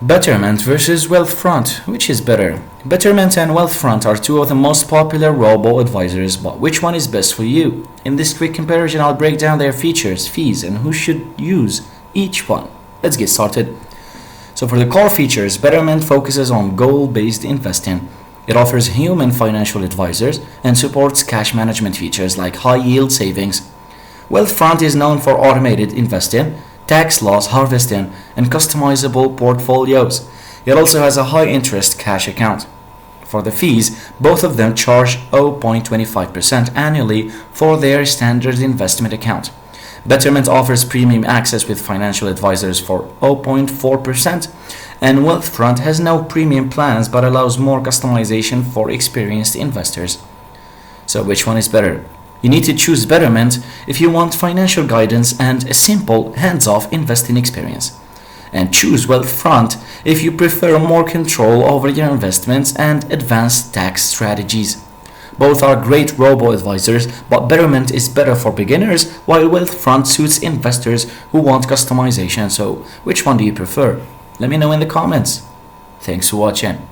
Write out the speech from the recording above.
Betterment versus Wealthfront. Which is better? Betterment and Wealthfront are two of the most popular robo-advisors, but which one is best for you? In this quick comparison, I'll break down their features, fees, and who should use each one. Let's get started. So for the core features, Betterment focuses on goal-based investing. It offers human financial advisors and supports cash management features like high-yield savings. Wealthfront is known for automated investing, tax loss harvesting, and customizable portfolios. It also has a high-interest cash account. For the fees, both of them charge 0.25% annually for their standard investment account. Betterment offers premium access with financial advisors for 0.4%, and Wealthfront has no premium plans but allows more customization for experienced investors. So which one is better? You need to choose Betterment if you want financial guidance and a simple, hands-off investing experience. And choose Wealthfront if you prefer more control over your investments and advanced tax strategies. Both are great robo-advisors, but Betterment is better for beginners, while Wealthfront suits investors who want customization. So, which one do you prefer? Let me know in the comments. Thanks for watching.